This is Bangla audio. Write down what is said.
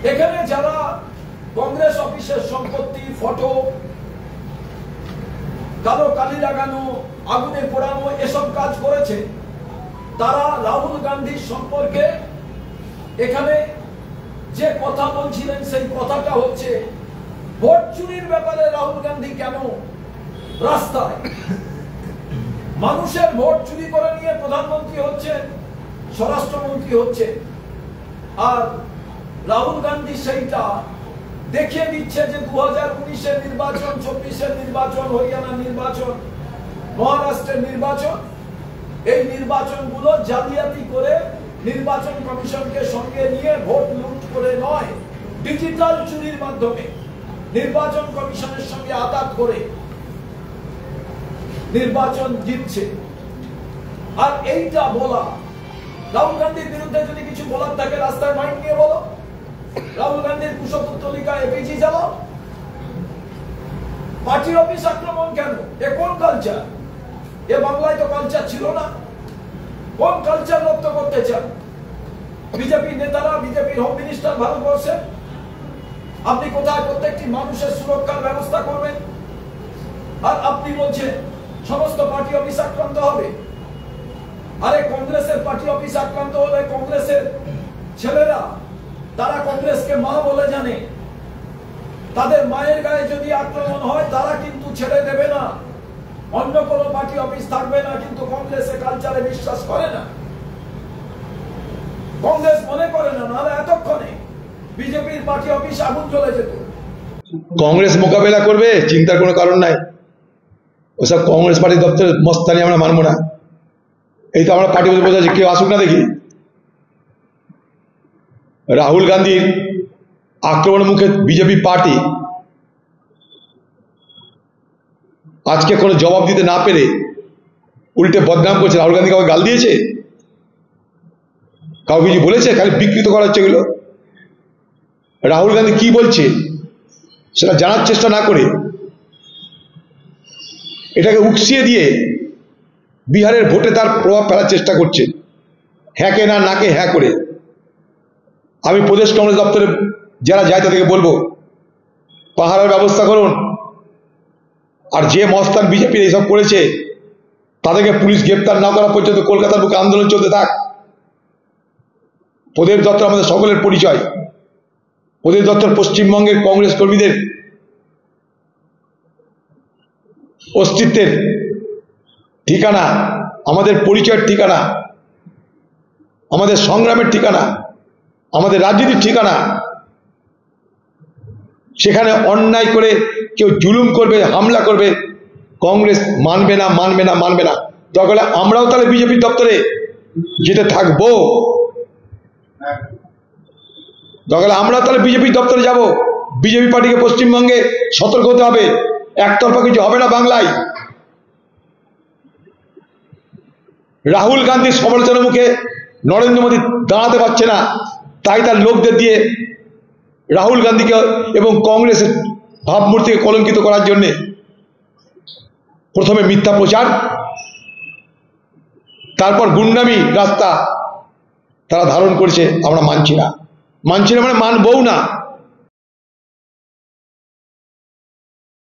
এখানে যারা কংগ্রেস অফিসের সম্পত্তি, ফটো, কালো কালি লাগানো, আগুনে পোড়ানো এসব কাজ করেছে, তারা রাহুল গান্ধীর সম্পর্কে এখানে যে কথা বলছিলেন সেই কথাটা হচ্ছে ভোট চুরির ব্যাপারে রাহুল গান্ধী কেন রাস্তায়? মানুষের ভোট চুরি করে নিয়ে প্রধানমন্ত্রী হচ্ছে, স্বরাষ্ট্রমন্ত্রী হচ্ছে, আর রাহুল গান্ধী সেইটা দেখিয়ে দিচ্ছে যে 2019-এর নির্বাচন, 24-এর নির্বাচন, হরিয়ানা নির্বাচন, মহারাষ্ট্রের নির্বাচন, এই নির্বাচনগুলো জালিয়াতি করে নির্বাচন কমিশনকে সঙ্গে নিয়ে ভোট লুট করে নয়, ডিজিটাল চুরির মাধ্যমে নির্বাচন কমিশনের সঙ্গে আঘাত করে নির্বাচন জিতছে। আর এইটা বলা, রাহুল গান্ধীর বিরুদ্ধে যদি কিছু বলার থাকে রাস্তায় মাইক নিয়ে বলো, রাহুল গান্ধীর কুশপুত্তলিকা এপিজি চালাও। পার্টি অফিস আক্রমণ কেন? এ কোন কালচার? এ বাংলায় তো কালচার ছিল না। কোন কালচার রপ্ত করতে চান বিজেপি নেতারা, বিজেপির হোম মিনিস্টার ভারতবর্ষে? আপনি কোথায় প্রত্যেকটি মানুষের সুরক্ষার ব্যবস্থা করবেন, আর আপনি বলছেন সমস্ত পার্টি অফিস আক্রান্ত হবে? আরে কংগ্রেসের পার্টি অফিস আক্রান্ত হলে কংগ্রেসের ছেলেরা, তারা কংগ্রেসকে মা বলে জানে, তাদের মায়ের গায়ে যদি আক্রমণ হয় তারা কিন্তু ছেড়ে দেবে না। অন্য কোনো পার্টি অফিস থাকবে না, কিন্তু কংগ্রেসের কালচারে বিশ্বাস করে না, কংগ্রেস মনে করে না, নাহলে এতক্ষণে বিজেপির পার্টি অফিস আগুন জ্বলে যেত। কংগ্রেস মোকাবেলা করবে, চিন্তার কোনো কারণ নাই। ওসব কংগ্রেস পার্টি দপ্তরের মস্তানি আমরা মানবো না। এই তো আমরা পার্টি বসে আছি, কেউ আসুক না দেখি। রাহুল গান্ধীর আক্রমণ মুখে বিজেপি পার্টি আজকে কোনো জবাব দিতে না পেরে উল্টে বদনাম করছে। রাহুল গান্ধী কাউকে গাল দিয়েছে? কাউকে কিছু বলেছে? খালি বিকৃত করা হচ্ছে এগুলো। রাহুল গান্ধী কি বলছে সেটা জানার চেষ্টা না করে এটাকে উকসিয়ে দিয়ে বিহারের ভোটে তার প্রভাব ফেলার চেষ্টা করছে, হ্যাঁকে না নাকে হ্যাঁ করে। আমি প্রদেশ কংগ্রেস দপ্তরে যারা যায় তাদেরকে বলবো, পাহারার ব্যবস্থা করুন। আর যে মস্তান বিজেপির এইসব করেছে তাদেরকে পুলিশ গ্রেপ্তার না করা পর্যন্ত কলকাতার বুকে আন্দোলন চলতে থাক। প্রদেশ দপ্তর আমাদের সকলের পরিচয়। প্রদেশ দপ্তর পশ্চিমবঙ্গের কংগ্রেস কর্মীদের অস্তিত্বের ঠিকানা, আমাদের পরিচয়ের ঠিকানা, আমাদের সংগ্রামের ঠিকানা, আমাদের রাজনীতির ঠিকানা। সেখানে অন্যায় করে কেউ জুলুম করবে, হামলা করবে, কংগ্রেস মানবে না, মানবে না, মানবে না। দরকার হলে আমরাও তাহলে বিজেপির দপ্তরে যেতে থাকবো, দরকার হলে আমরাও তাহলে বিজেপির দপ্তরে যাব। বিজেপি পার্টিকে পশ্চিমবঙ্গে সতর্ক হতে হবে, একতরফা কিছু হবে না বাংলায়। রাহুল গান্ধীর সমালোচনার মুখে নরেন্দ্র মোদী দাঁড়াতে পারছে না, তাই তার লোকদের দিয়ে রাহুল গান্ধীকে এবং কংগ্রেসের ভাবমূর্তিকে কলঙ্কিত করার জন্য প্রথমে মিথ্যা প্রচার, তারপর গুন্ডামি রাস্তা তারা ধারণ করেছে। আমরা মানছি না, মানছি না মানে মানবও না।